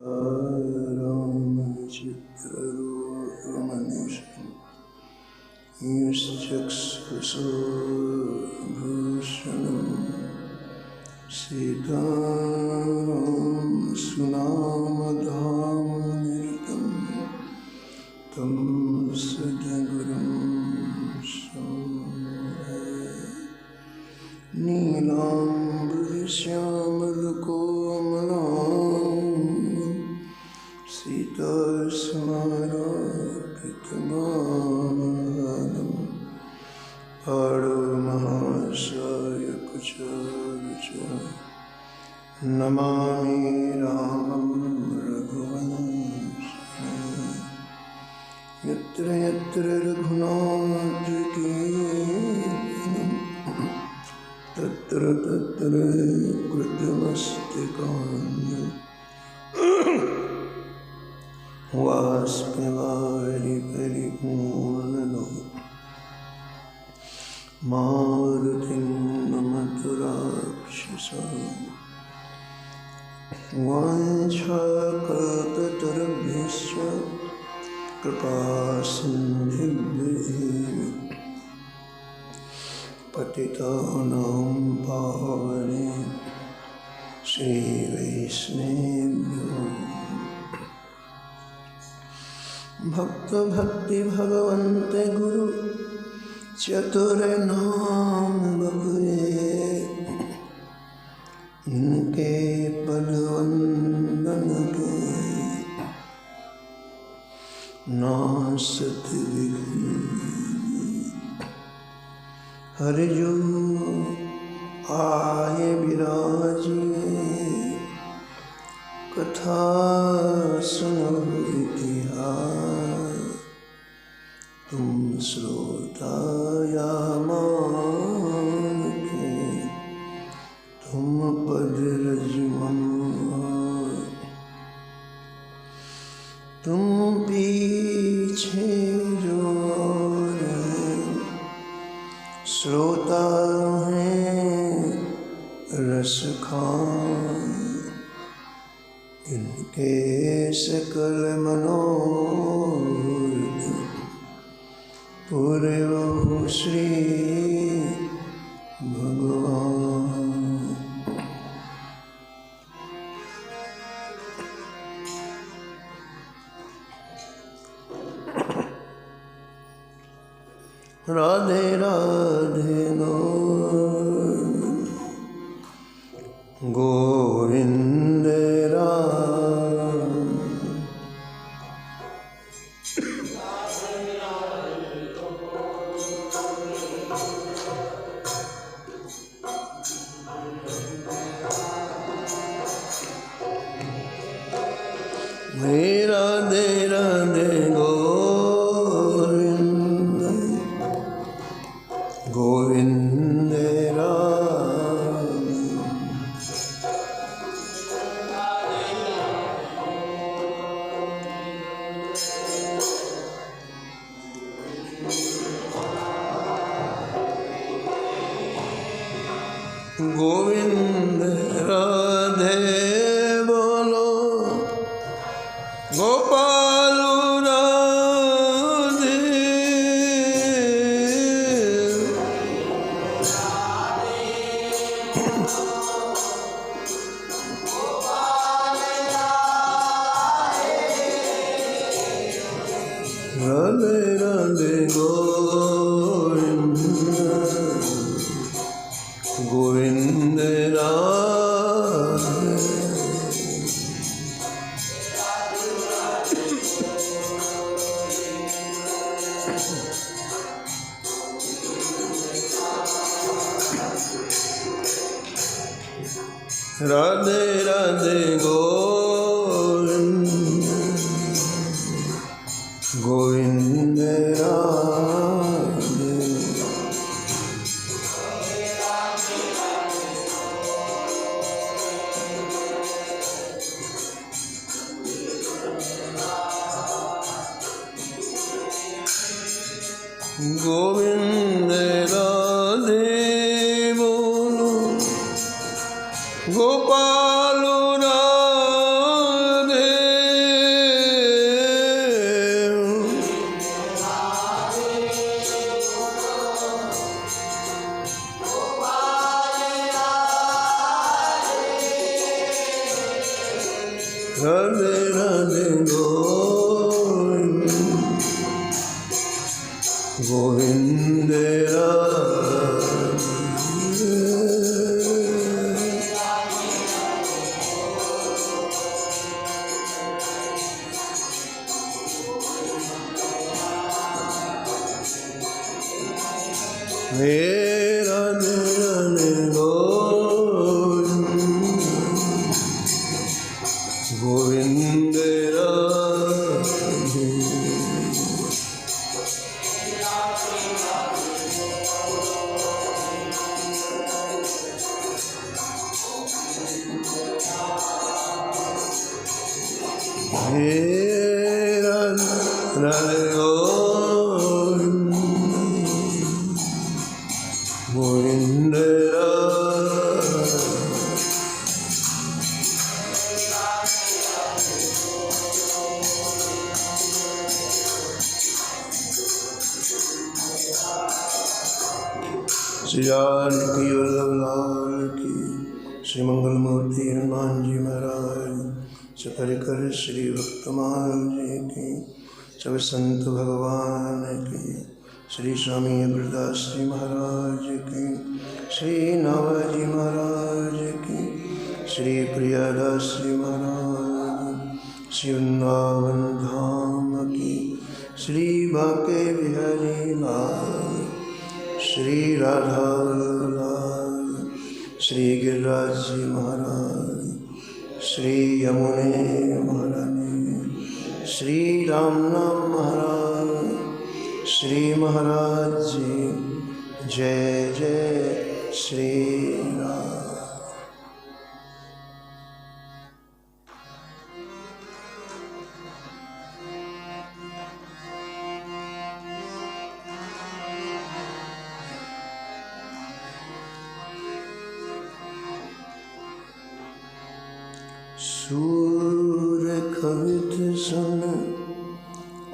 रामचित्ररूपमनिशम् यश्चक्षुषोर्भूषणम् सीतां सुनामधामनिरतं तं सद्गुरुं नीलाम्बरश्यामलकोमलां सीतास्मराकृतमानम् पाणोमहाशायकुचारुच नमामि रामं रघुवंशं यत्र यत्र रघुनाथकीर्तनं तत्र तत्र कृतमस्तकाञ्जलिः वाष्पवारि परिपूर्णलोके मारुतिं नमत राक्षसान् वाञ्छाकल्पतरुभ्यश्च कृपासिन्धुभ्यः पतितानां पावनेभ्यो श्रीवैष्णवेभ्यो भक्तभक्तिभगवन्ते गुरु चतुरनाम बबुए इनके पदवंदन के नासत विघ्न हरि जो आए विराजिए कथा सुनो इतिहास तुम श्रोता या मान के तुम पद रजमन तुम पीछे जो श्रोता हैं रस खान इनके सकल मनोरथ पूरे हो श्री भगवान। राधे राधे गोविंद राम राधे राधे गोविंद गोविंद राम गोविंद राधे बोलो गोपाल राधे राधे राधे गोविंद गोविंद राधे राधे राधे गोविंद गोविंद राधे गोविंद राधे बोलो गोपाल राधे राधे राधे गोविंद गोविंद राधे राधे गोविंद राधे हे राधे राधे गोविंद श्री जानकी वल्लभ लाल की, श्री मंगल मूर्ति हनुमान जी महाराज, सपरिकर श्री भक्तमाल जी की, सब संत भगवान की, श्री स्वामी अग्रदास जी महाराज की, श्री नावाजी महाराज की, श्री प्रियादास जी महाराज, श्री वृंदावन धाम की, श्री बांके बिहारी लाल, श्री राधा लाल, श्री गिरिराज जी महाराज, श्री यमुने महारानी, श्री रामनाम महाराज, श्री महाराज जी, जय जय श्री राम। सूर कवित सुन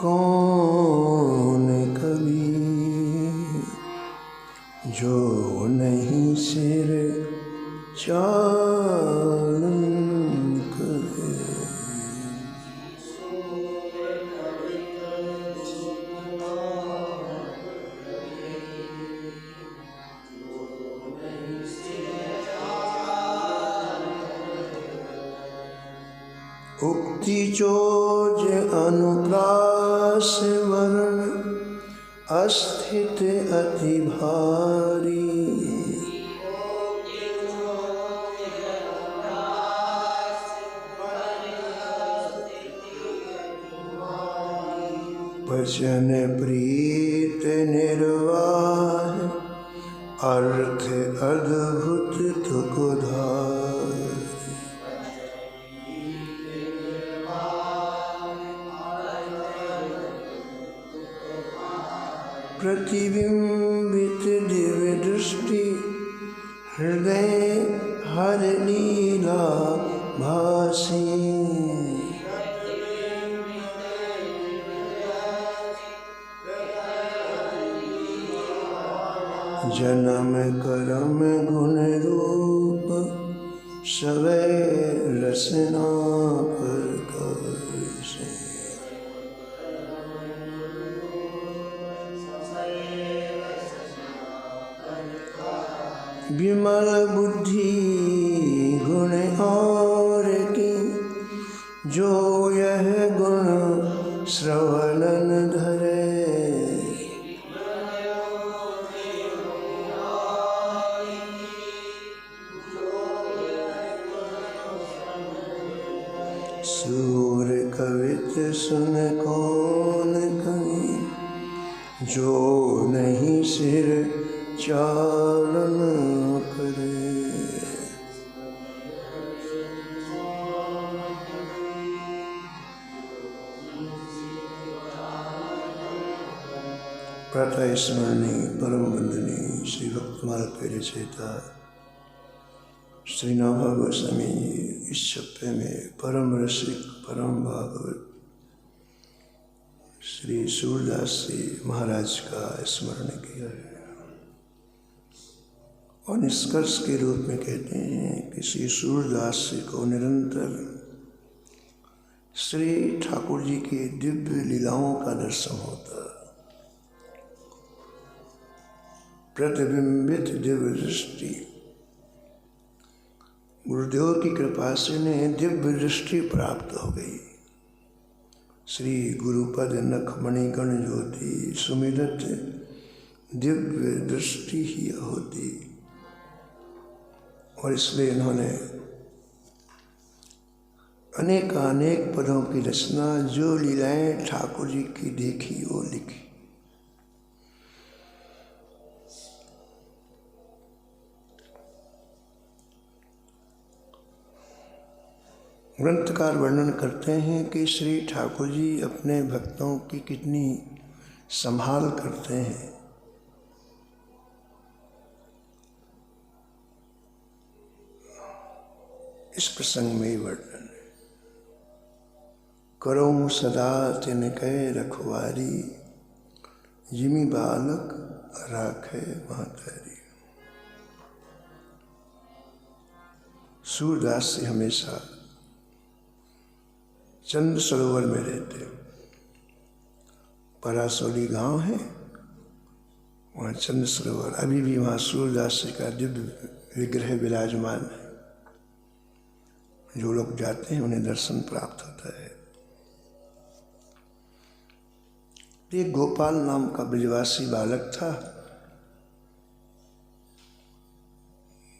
कौन कवि, जो नहीं सिर चालन करे। उक्ति चोज अनुप्रास वर्ण, अस्थित अति भारी। वचन प्रीत निर्वाह, अर्थ अद्भुत तुकधार। प्रतिबिंबित दिव्य दृष्टि, हृदय हर लीला भासी। जन्म कर्म गुण रूप, सवै रसना प्रकाशे। विमल बुद्धि गुण और की, जो यह गुण श्रवणन धरे। सूर कवित सुन कौन कवि, जो नहीं सिर चालन करे। प्रातः स्मरणीय परम वंदनीय श्री भक्तमाल के रचयिता श्री नाभा गोस्वामी इस छप्पे में परम रसिक परम भागवत श्री सूरदास जी महाराज का स्मरण किया है और निष्कर्ष के रूप में कहते हैं कि श्री सूरदास जी को निरंतर श्री ठाकुर जी की दिव्य लीलाओं का दर्शन होता। प्रतिबिंबित दिव्य दृष्टि, गुरुदेव की कृपा से ने दिव्य दृष्टि प्राप्त हो गई। श्री गुरुपद नख मणिगण ज्योति सुमिरत दिव्य दृष्टि ही होती। और इसलिए इन्होंने अनेक पदों की रचना, जो लीलाएं ठाकुर जी की देखी वो लिखी। ग्रंथकार वर्णन करते हैं कि श्री ठाकुर जी अपने भक्तों की कितनी संभाल करते हैं। इस प्रसंग में ही वर्णन है। करो सदा तिनके रखवारी, जिमि बालक राखे महतारी। सूरदास से हमेशा चंद सरोवर में रहते। परासौली गांव है, वहाँ चंद सरोवर, अभी भी वहाँ सूरदास का दिव्य विग्रह विराजमान है। जो लोग जाते हैं उन्हें दर्शन प्राप्त होता है। एक गोपाल नाम का ब्रजवासी बालक था।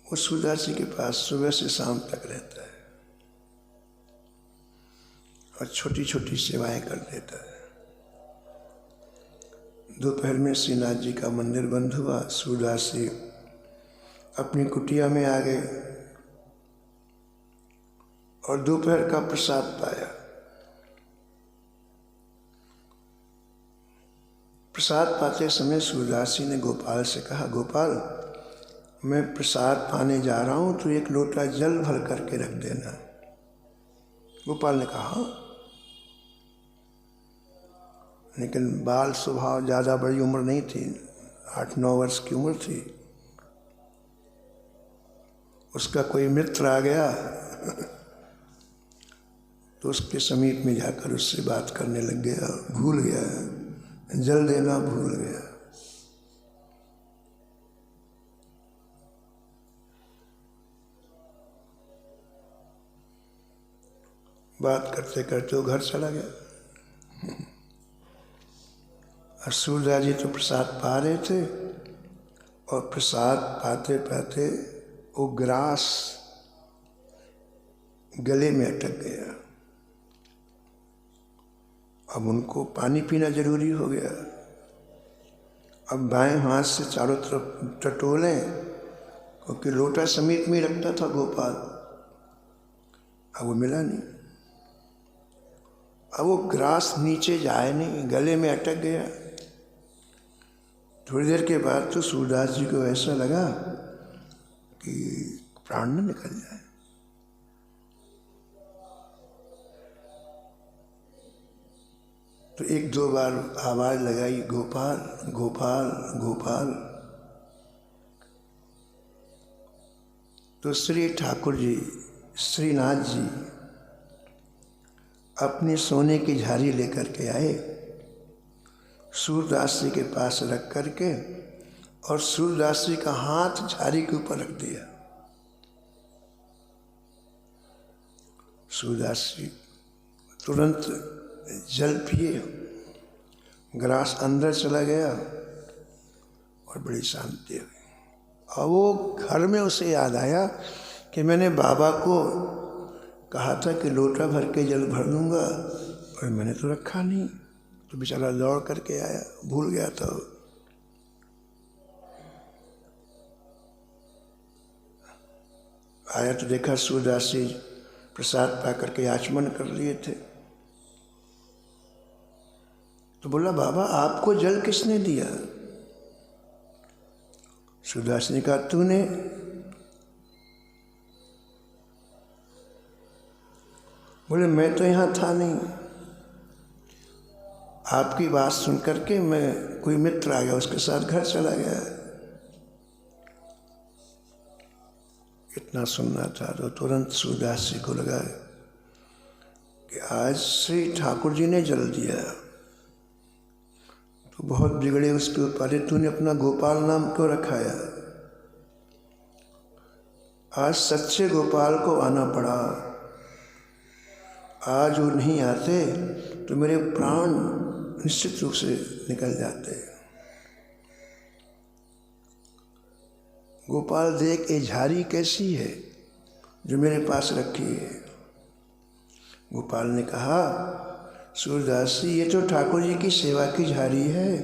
वो सूरदास जी के पास सुबह से शाम तक रहता है और छोटी छोटी सेवाएं कर देता है। दोपहर में श्रीनाथ जी का मंदिर बंद हुआ। सूरदास जी अपनी कुटिया में आ गए और दोपहर का प्रसाद पाया। प्रसाद पाते समय सूरदास जी ने गोपाल से कहा, गोपाल मैं प्रसाद पाने जा रहा हूं, तो एक लोटा जल भर करके रख देना। गोपाल ने कहा, लेकिन बाल स्वभाव, ज़्यादा बड़ी उम्र नहीं थी, 8-9 वर्ष की उम्र थी। उसका कोई मित्र आ गया तो उसके समीप में जाकर उससे बात करने लग गया, भूल गया, जल देना भूल गया। बात करते करते वो घर चला गया। और सूरदास जी तो प्रसाद पा रहे थे और प्रसाद पाते पाते वो ग्रास गले में अटक गया। अब उनको पानी पीना जरूरी हो गया। अब बाएं हाथ से चारों तरफ टटोलें, क्योंकि लोटा समीप में रखता था गोपाल। अब वो मिला नहीं। अब वो ग्रास नीचे जाए नहीं, गले में अटक गया। थोड़ी देर के बाद तो सूरदास जी को ऐसा लगा कि प्राण न निकल जाए। तो 1-2 बार आवाज लगाई, गोपाल गोपाल गोपाल। तो श्री ठाकुर जी, श्रीनाथ जी अपनी सोने की झारी लेकर के आए, सूरदास जी के पास रख करके, और सूरदास जी का हाथ झारी के ऊपर रख दिया। सूरदास जी तुरंत जल पिए, ग्रास अंदर चला गया और बड़ी शांति हुई। और वो घर में उसे याद आया कि मैंने बाबा को कहा था कि लोटा भर के जल भर दूंगा, और मैंने तो रखा नहीं। तो बेचारा दौड़ करके आया, भूल गया था। आया तो देखा सूरदास जी प्रसाद पा करके आचमन कर लिए थे। तो बोला, बाबा आपको जल किसने दिया? सूरदास ने कहा, तूने। बोले, मैं तो यहाँ था नहीं। आपकी बात सुन करके मैं, कोई मित्र आ गया, उसके साथ घर चला गया। इतना सुनना था तो तुरंत सूरदास जी को लगा कि कि आज श्री ठाकुर जी ने जल दिया तो बहुत बिगड़े उसके ऊपर, अरे तूने अपना गोपाल नाम क्यों रखाया? आज सच्चे गोपाल को आना पड़ा, आज वो नहीं आते तो मेरे प्राण निश्चित रूप से निकल जाते। गोपाल देख ये झारी कैसी है जो मेरे पास रखी है। गोपाल ने कहा, सूरदास जी ये तो ठाकुर जी की सेवा की झारी है,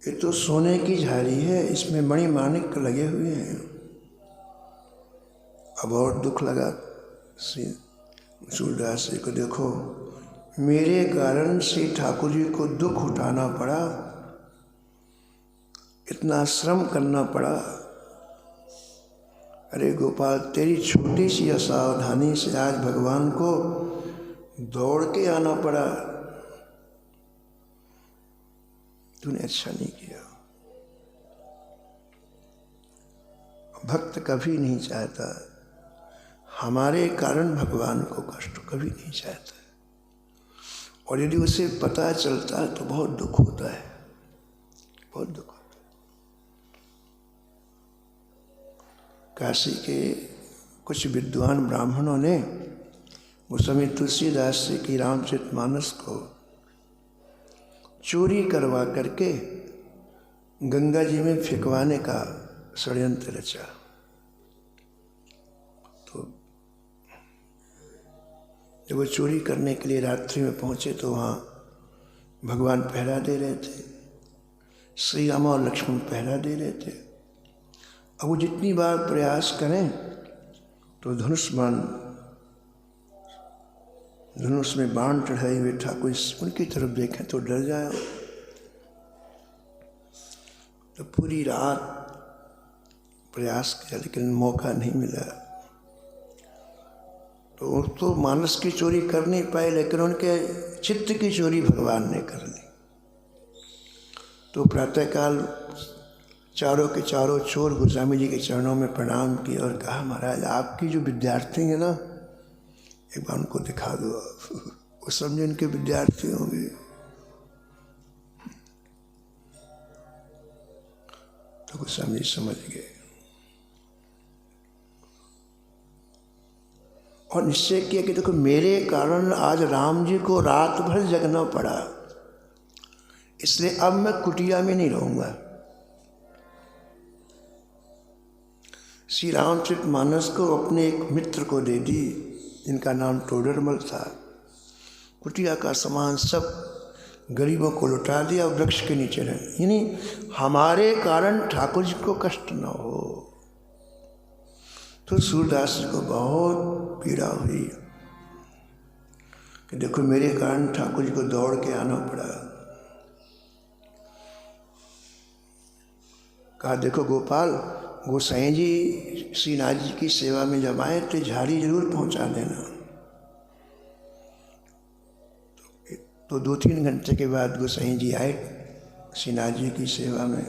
ये तो सोने की झारी है, इसमें मणि माणिक लगे हुए हैं। अब और दुख लगा सूरदास जी को, देखो मेरे कारण श्री ठाकुर जी को दुख उठाना पड़ा, इतना श्रम करना पड़ा। अरे गोपाल तेरी छोटी सी असावधानी से आज भगवान को दौड़ के आना पड़ा, तूने अच्छा नहीं किया। भक्त कभी नहीं चाहता हमारे कारण भगवान को कष्ट, कभी नहीं चाहता, और यदि उसे पता चलता है तो बहुत दुख होता है, बहुत दुख होता है। काशी के कुछ विद्वान ब्राह्मणों ने गोस्वामी तुलसीदास जी की रामचरितमानस को चोरी करवा करके गंगा जी में फेंकवाने का षड्यंत्र रचा। तो जब वो चोरी करने के लिए रात्रि में पहुंचे तो वहाँ भगवान पहरा दे रहे थे, श्री राम और लक्ष्मण पहरा दे रहे थे। अब वो जितनी बार प्रयास करें तो धनुष में बाण चढ़ाए हुए ठाकुर उनकी तरफ देखें तो डर जाए। तो पूरी रात प्रयास किया लेकिन मौका नहीं मिला। तो मानस की चोरी कर नहीं पाए, लेकिन उनके चित्त की चोरी भगवान ने कर ली। तो प्रातःकाल चारों के चारों चोर गोस्वामी जी के चरणों में प्रणाम किया और कहा, महाराज आपकी जो विद्यार्थी है ना, एक बार उनको दिखा दो आप, वो समझे इनके विद्यार्थी होंगे। तो गोस्वामी जी समझ गए और निश्चय किया कि देखो मेरे कारण आज राम जी को रात भर जगना पड़ा, इसलिए अब मैं कुटिया में नहीं रहूंगा। श्री रामचरितमानस को अपने एक मित्र को दे दी जिनका नाम टोडरमल था। कुटिया का सामान सब गरीबों को लुटा दिया और वृक्ष के नीचे रहे, यानी हमारे कारण ठाकुर जी को कष्ट न हो। तो सूरदास जी को बहुत पीड़ा हुई कि देखो मेरे कारण ठाकुर जी को दौड़ के आना पड़ा। कहा, देखो गोपाल, गोसाई जी श्रीनाथ जी की सेवा में जब आए तो झाड़ी जरूर पहुंचा देना। तो 2-3 घंटे के बाद गोसाई जी आए श्रीनाथ जी की सेवा में।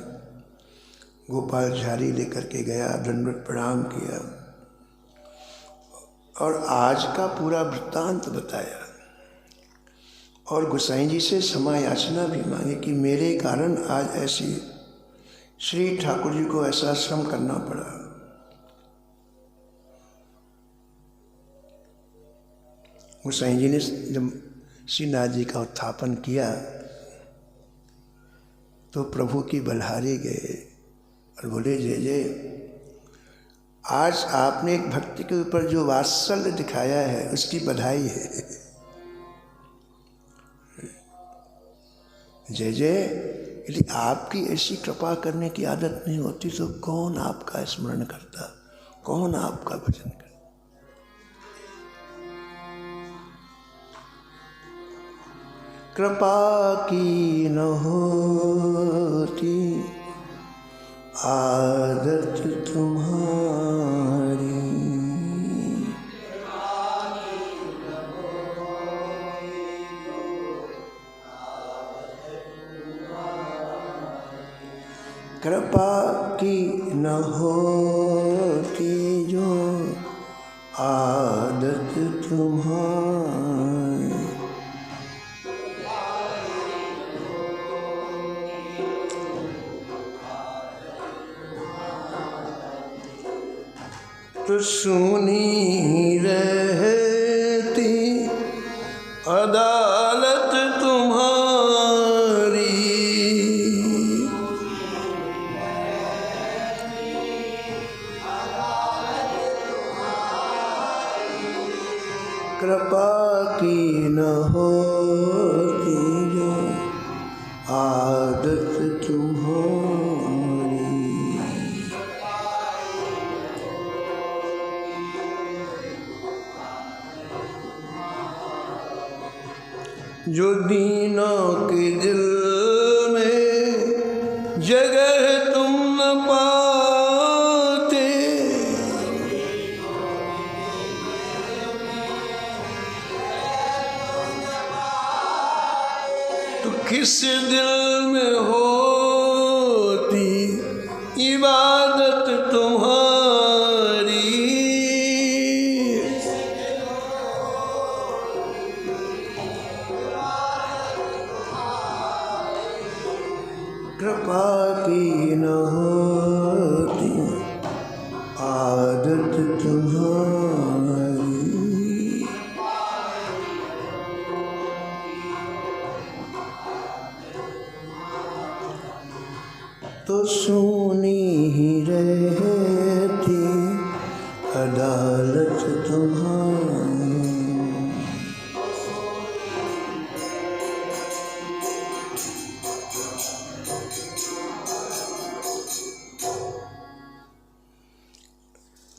गोपाल झाड़ी लेकर के गया, दंडवत प्रणाम किया और आज का पूरा वृत्तांत बताया और गोसाई जी से क्षमा याचना भी मांगी कि मेरे कारण आज ऐसी श्री ठाकुर जी को ऐसा श्रम करना पड़ा। गोसाई जी ने जब श्रीनाथ जी का उत्थापन किया तो प्रभु की बलिहारी गए और बोले, जय जय, आज आपने एक भक्ति के ऊपर जो वात्सल्य दिखाया है उसकी बधाई है। जय जय, यदि आपकी ऐसी कृपा करने की आदत नहीं होती तो कौन आपका स्मरण करता, कौन आपका भजन करता। कृपा की न होती आदत तुम्हारी, कृपा की न होती जो आदत आदत तुम्हारी। तो सुनी रहती अदालत तुम्हारी। कृपा की न होती जो आदत तुम्हारी। जो दीनों के दिल में जगह तुम न पाते, तो किस दिल में होती इबादत तुम्हारी। कृपा की न होती आदत तुम्हारी। तो सुनी ही रहती अदालत तुम्हारी।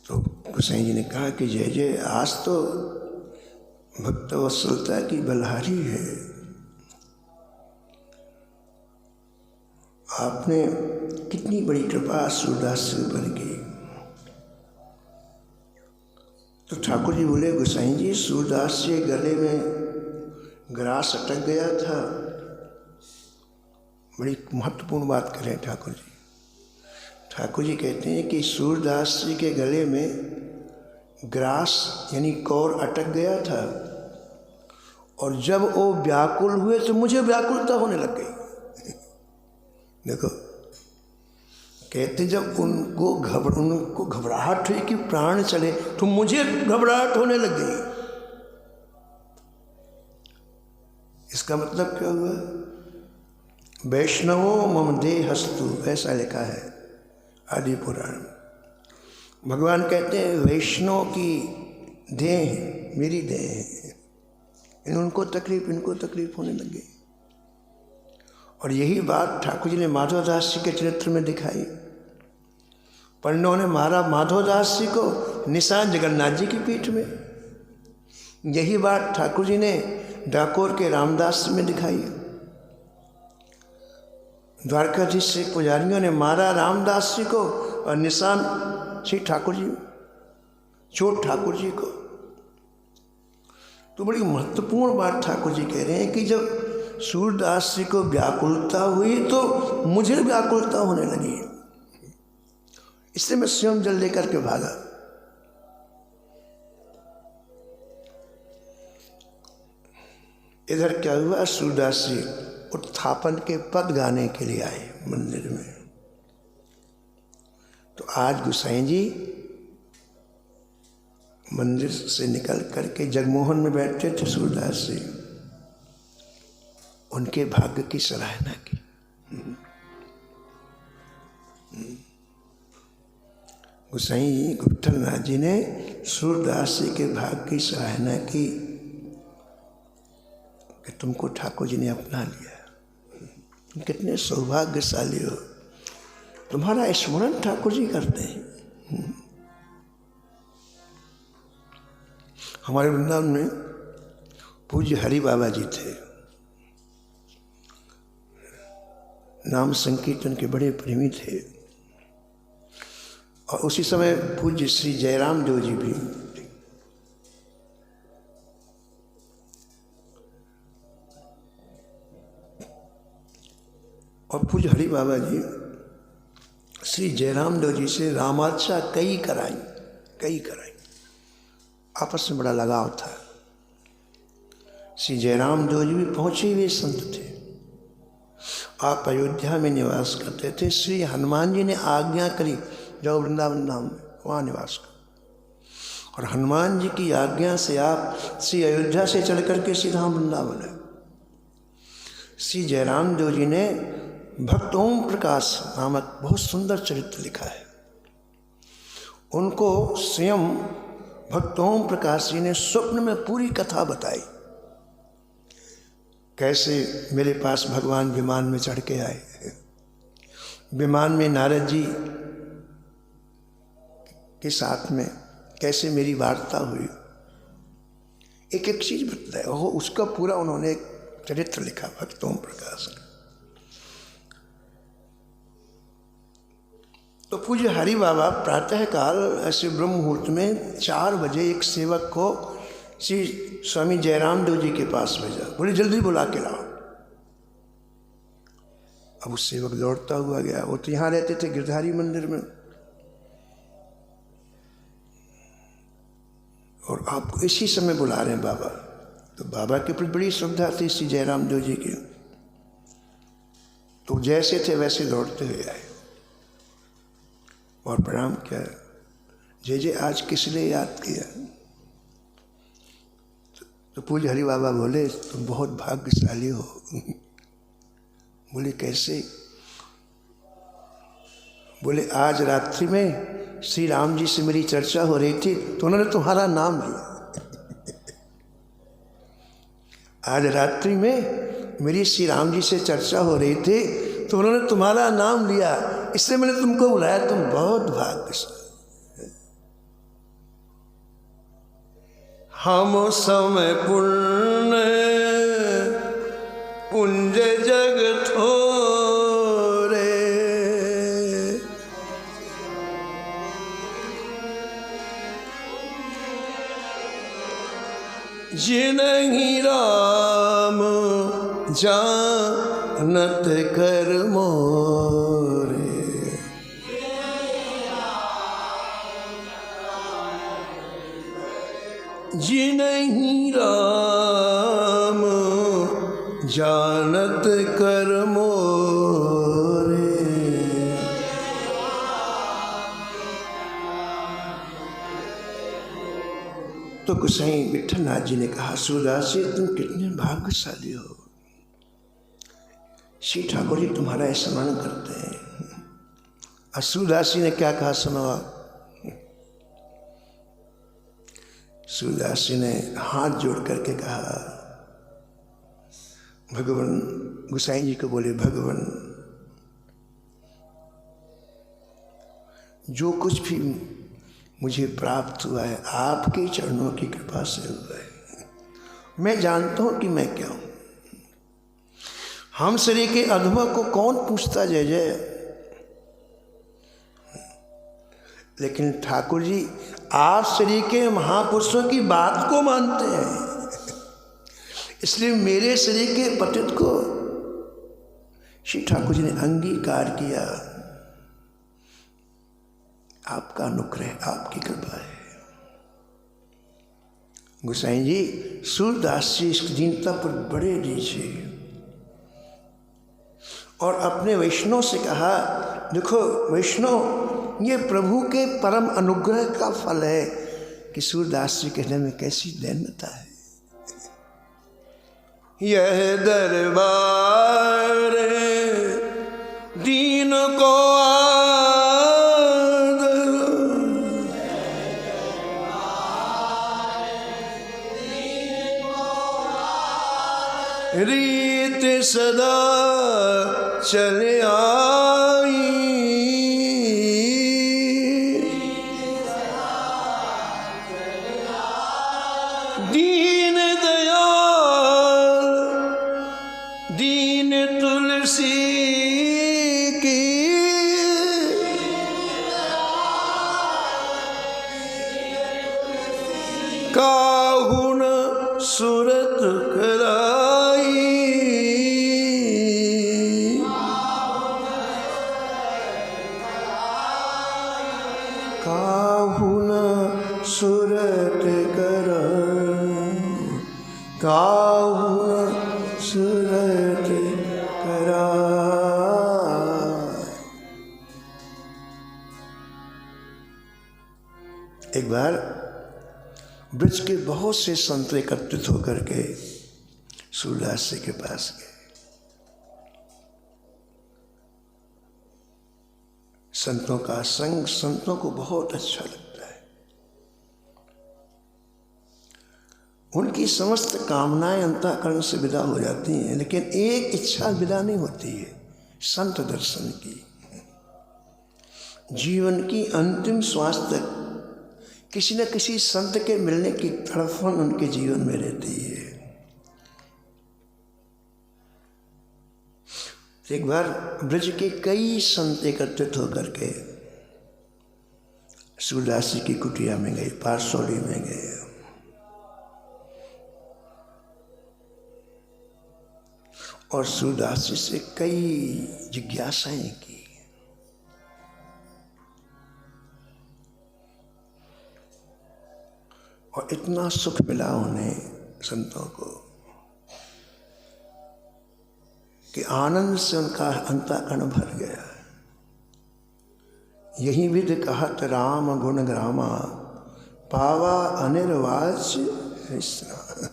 तो गोसाई जी ने कहा कि जय जय, आज तो भक्त वत्सलता की बलहारी है। आपने कितनी बड़ी कृपा सूरदास से बन गई। तो ठाकुर जी बोले, गोसाई जी सूरदास के गले में ग्रास अटक गया था। बड़ी महत्वपूर्ण बात करें ठाकुर जी। ठाकुर जी कहते हैं कि सूरदास जी के गले में ग्रास यानी कौर अटक गया था, और जब वो व्याकुल हुए तो मुझे व्याकुलता होने लग गई। देखो, कहते जब उनको घबराहट हुई कि प्राण चले, तो मुझे घबराहट होने लग गई। इसका मतलब क्या हुआ? वैष्णवो मम देहस्तु, ऐसा लिखा है आदि पुराण। भगवान कहते हैं वैष्णव की देह मेरी देह है। उनको तकलीफ होने लग गई। और यही बात ठाकुर जी ने माधवदास जी के चरित्र में दिखाई। पंडितों ने मारा माधवदास जी को निशान जगन्नाथ जी की पीठ में। यही बात ठाकुर जी ने डाकोर के रामदास जी में दिखाई। द्वारकाधीश से पुजारियों ने मारा रामदास जी को और निशान श्री ठाकुर जी, चोट ठाकुर जी को। तो बड़ी महत्वपूर्ण बात ठाकुर जी कह रहे हैं कि जब सूरदास जी को व्याकुलता हुई तो मुझे व्याकुलता होने लगी। इसलिए मैं स्वयं जल लेकर के भागा। इधर क्या हुआ, सूरदास जी उत्थापन के पद गाने के लिए आए मंदिर में। तो आज गोसाई जी मंदिर से निकल करके जगमोहन में बैठे थे सूरदास जी, उनके भाग्य की सराहना की। गोसाई गुप्तलनाथ जी ने सूरदास जी के भाग्य की सराहना की कि तुमको ठाकुर जी ने अपना लिया, तुम कितने सौभाग्यशाली हो, तुम्हारा स्मरण ठाकुर जी करते हैं। हमारे वृंदावन में पूज्य हरि बाबा जी थे, नाम संकीर्तन के बड़े प्रेमी थे। और उसी समय पूज्य श्री जयराम देव जी भी थे। और पूज्य हरि बाबा जी श्री जयराम देव जी से रामार्चा कई कराई। आपस में बड़ा लगाव था। श्री जयराम देव जी भी पहुँचे हुए संत थे। आप अयोध्या में निवास करते थे। श्री हनुमान जी ने आज्ञा करी जाओ वृंदावन धाम में, वहाँ निवास करो। और हनुमान जी की आज्ञा से आप श्री अयोध्या से चल करके सीधा वृंदावन है। श्री जयराम देव जी ने भक्त ओम प्रकाश नामक बहुत सुंदर चरित्र लिखा है। उनको स्वयं भक्त ओम प्रकाश जी ने स्वप्न में पूरी कथा बताई, कैसे मेरे पास भगवान विमान में चढ़ के आए, विमान में नारद जी के साथ में कैसे मेरी वार्ता हुई, एक एक चीज बताया। वो उसका पूरा उन्होंने एक चरित्र लिखा भक्त ओम प्रकाश का। तो पूज्य हरि बाबा प्रातःकाल ऐसे ब्रह्म मुहूर्त में 4 बजे एक सेवक को श्री स्वामी जयराम देव जी के पास भेजा, बोले जल्दी बुला के लाओ। अब उस सेवक दौड़ता हुआ गया। वो तो यहाँ रहते थे गिरधारी मंदिर में, और आपको इसी समय बुला रहे हैं बाबा। तो बाबा के प्रति बड़ी श्रद्धा थी श्री जयराम देव जी की। तो जैसे थे वैसे दौड़ते हुए आए और प्रणाम किया। जय जय, आज किस लिए याद किया? तो पूज्य हरि बाबा बोले तुम बहुत भाग्यशाली हो। बोले कैसे? बोले आज रात्रि में श्री राम जी से मेरी चर्चा हो रही थी तो उन्होंने तुम्हारा नाम लिया। आज रात्रि में मेरी श्री राम जी से चर्चा हो रही थी तो उन्होंने तुम्हारा नाम लिया, इसलिए मैंने तुमको बुलाया। तुम बहुत भाग्यशाली। हम समय पुण्य पुंज जग थोरे, जिनहि राम जानत कर मोरे। जिनहि राम जानत कर मोरे। तो गोसाई विठल नाथ जी ने कहा, सूरदास जी तुम कितने भाग्यशाली हो, श्री ठाकुर जी तुम्हारा स्मरण करते हैं। और सूरदास जी ने क्या कहा सुनो आप। सूरदास जी ने हाथ जोड़ करके कहा, भगवान गोसाई जी को बोले, भगवान जो कुछ भी मुझे प्राप्त हुआ है आपके चरणों की कृपा से हुआ है। मैं जानता हूं कि मैं क्या हूं। हम शरीर के अधमा को कौन पूछता जय जय, लेकिन ठाकुर जी आप शरीर के महापुरुषों की बात को मानते हैं, इसलिए मेरे शरीर के पतित को श्री ठाकुर जी ने अंगीकार किया। आपका अनुग्रह, आपकी कृपा है। गोसाई जी सूरदास जी इस दीनता पर बड़े नीचे और अपने वैष्णव से कहा, देखो वैष्णव ये प्रभु के परम अनुग्रह का फल है कि सूरदास जी कहने में कैसी दैन्यता है। यह दरबार दीन को रीत सदा चले आई, दीन दयाल दीन तुलसी की, काहू न सूरत कराई। काहू सुरत कराय। एक बार ब्रज के बहुत से संत एकत्रित होकर के सूरदास जी के पास गए। संतों का संग संतों को बहुत अच्छा लगता है। उनकी समस्त कामनाएं अंतःकरण से विदा हो जाती हैं, लेकिन एक इच्छा विदा नहीं होती है, संत दर्शन की। जीवन की अंतिम श्वास तक किसी न किसी संत के मिलने की तड़फन उनके जीवन में रहती है। एक बार ब्रज के कई संत एकत्रित होकर के सूरदास जी की कुटिया में गए, पारसौली में गए। और सूरदास जी से कई जिज्ञासाएं की। और इतना सुख मिला उन्हें संतों को कि आनंद से उनका अंतःकरण भर गया। यही विधि कहत राम गुण ग्रामा, पावा अनिर्वाच्य विश्राम।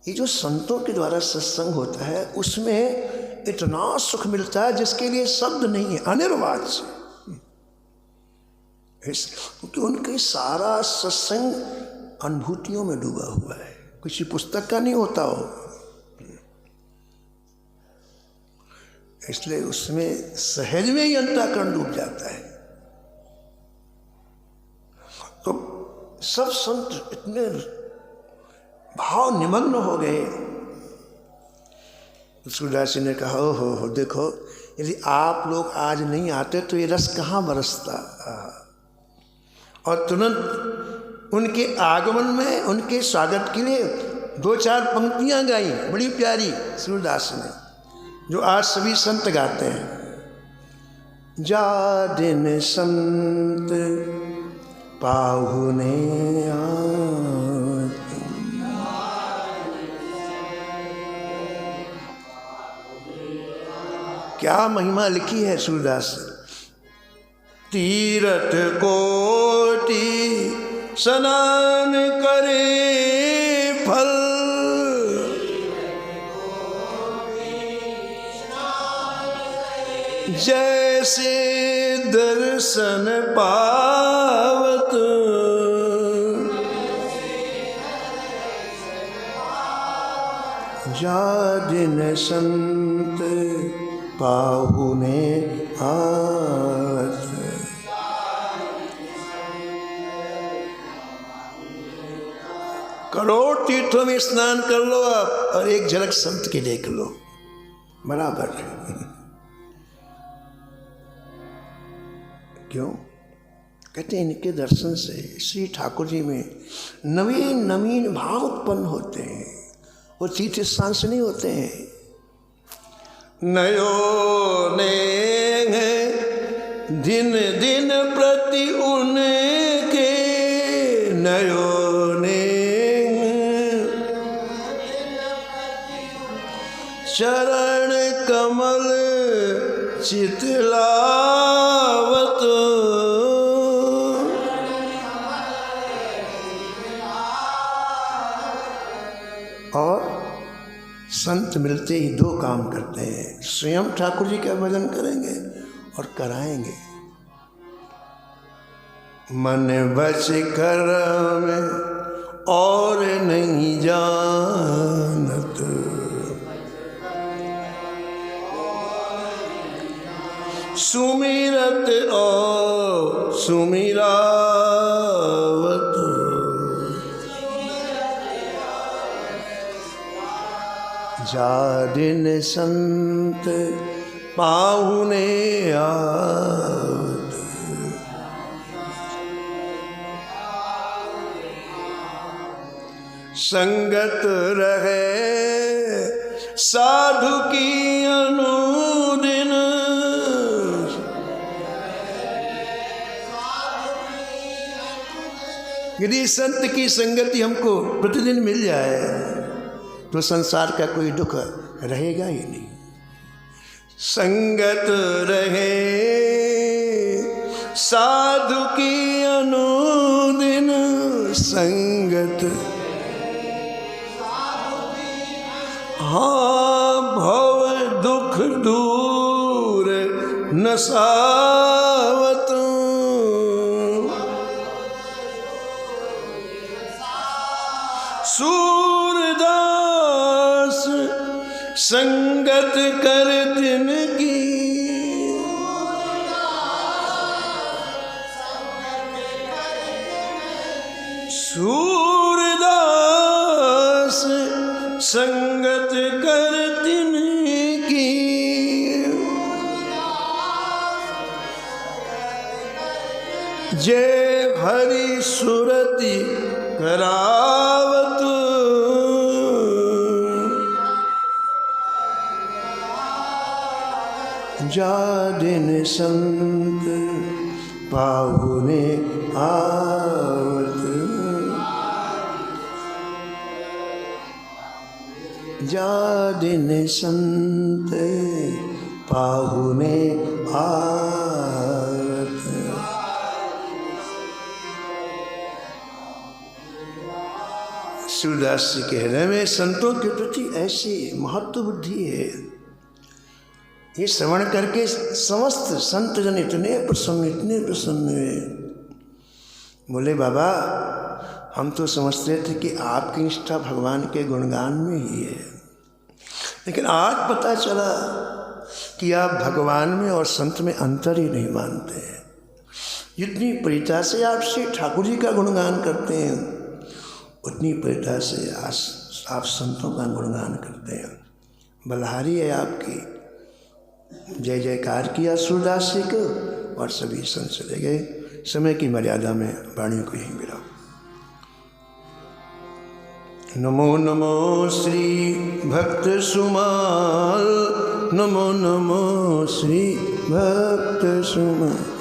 ये जो संतों के द्वारा सत्संग होता है उसमें इतना सुख मिलता है जिसके लिए शब्द नहीं है, अनिर्वाच्य। क्योंकि उनके सारा सत्संग अनुभूतियों में डूबा हुआ है, किसी पुस्तक का नहीं होता हो, इसलिए उसमें सहज में ही अंतःकरण डूब जाता है। तो सब संत इतने भाव निमग्न हो गए। सूरदास जी ने कहा, हो देखो, यदि आप लोग आज नहीं आते तो ये रस कहाँ बरसता। और तुरंत उनके आगमन में उनके स्वागत के लिए 2-4 पंक्तियां गाई बड़ी प्यारी सूरदास ने, जो आज सभी संत गाते हैं। जा दिन संत पाहुने क्या महिमा लिखी है सूरदास। तीरथ कोटि स्नान करे फल, जैसे दर्शन पावत, जा दिन संत पाहुने आत। करोड़ तीर्थों में स्नान कर लो आप और एक झलक संत की देख लो, बराबर। क्यों? कहते हैं इनके दर्शन से श्री ठाकुर जी में नवीन नवीन भाव उत्पन्न होते हैं, वो तीर्थ स्थान से नहीं होते हैं। नयो ने दिन दिन प्रति उनके, नयो ने चरण कमल चितलावत, और संत मिलते ही 2 काम करते हैं, स्वयं ठाकुर जी का भजन करेंगे और कराएंगे। मन बच कर्म और नहीं जानत, सुमिरत और सुमिरावत, जा दिन संत पाहुने आवत। संगत रहे साधु की अनुदिन, यदि संत की संगति हमको प्रतिदिन मिल जाए तो संसार का कोई दुख रहेगा ही नहीं। संगत रहे साधु की अनुदिन, संगत हाँ भव दुख दूर न सावत। सूरदास संगत कर तिनकी, सूरदास संगत कर तिनकी, जय हरि सुरति करावत। जा दिन संत पाहुने आवत, जा दिन संत पाहुने आवत। सूरदास जी के हृदय में संतों के प्रति ऐसी महत्व बुद्धि है। ये श्रवण करके समस्त संत जन इतने प्रसन्न हुए। बोले बाबा हम तो समझते थे कि आपकी निष्ठा भगवान के गुणगान में ही है, लेकिन आज पता चला कि आप भगवान में और संत में अंतर ही नहीं मानते हैं। जितनी प्रीता से आप श्री ठाकुर जी का गुणगान करते हैं उतनी प्रीता से आप संतों का गुणगान करते हैं। बलहारी है आपकी। जय जयकार किया सूरदास जी को और सभी संत चले गए। समय की मर्यादा में वाणी को यहीं मिला। नमो नमो श्री भक्त सुमाल, नमो नमो श्री भक्त सुमाल।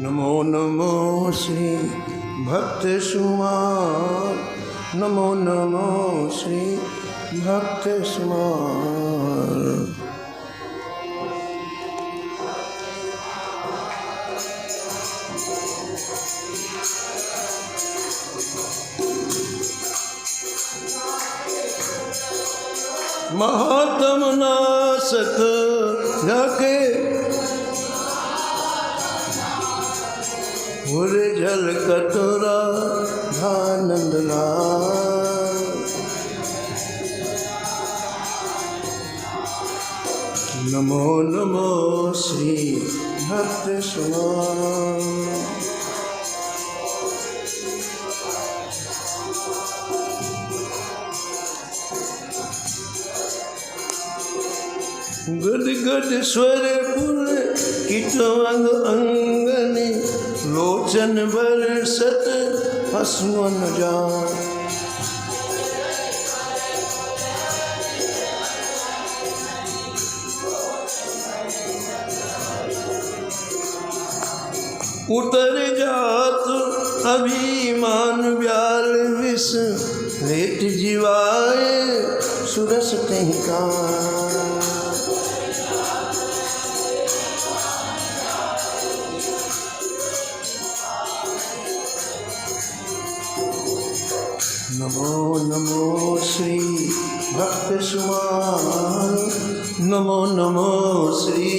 नमो नमो श्री भक्त सुमाल, नमो नमो श्री भक्त सुमाल। महात्म नासक जाके पूरे जल कटोरा आनंद लाल। नमो नमो श्री भक्त सुमाल। गद गद स्वर पुर किटो अंग अंगनी, लोचन बरसत हसवन जान। उतर जात अभिमान व्याल विष, लेट जीवाए सुरस कहीं का। नमो नमो श्री भक्त सुमाल, नमो नमो श्री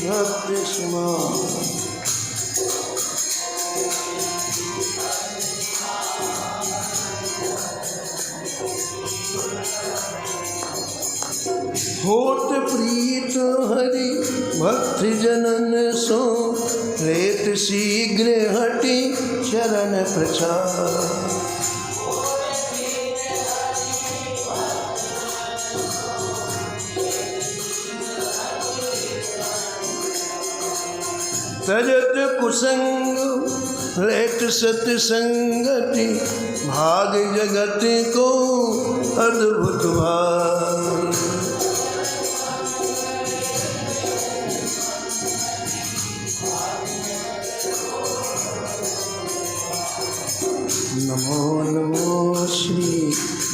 भक्त सुमाल। होत प्रीत हरि भक्त जनन सो, लेत शीघ्र हटि चरण प्रचार। तजत कुसंग लेट सतसंगति, भाग जगत को अद्भुत भाव। नमो नमो श्री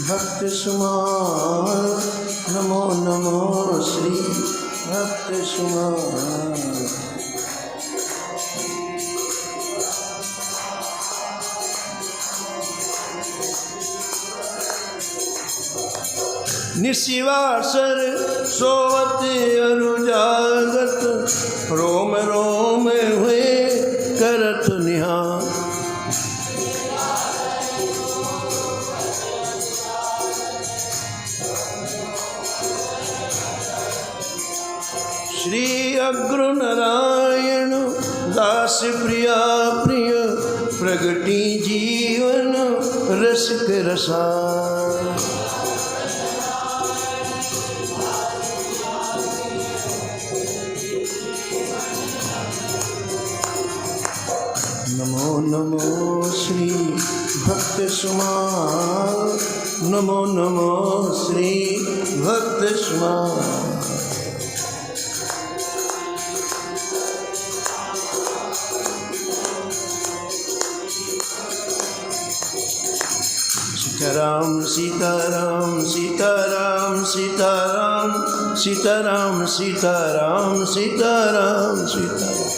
भक्त सुमार, नमो नमो श्री भक्त सुमार। निशिवासर सोवत अनुजागत, रोम रोम हुए करत निहार। श्री अग्र नारायण दास प्रिया प्रिय, प्रगति जीवन रस के रसार। नमो नमो श्री भक्त सुमार, नमो नमो श्री भक्त सुमार। सीताराम सीताराम सीताराम सीताराम सीताराम सीताराम सीताराम सीताराम।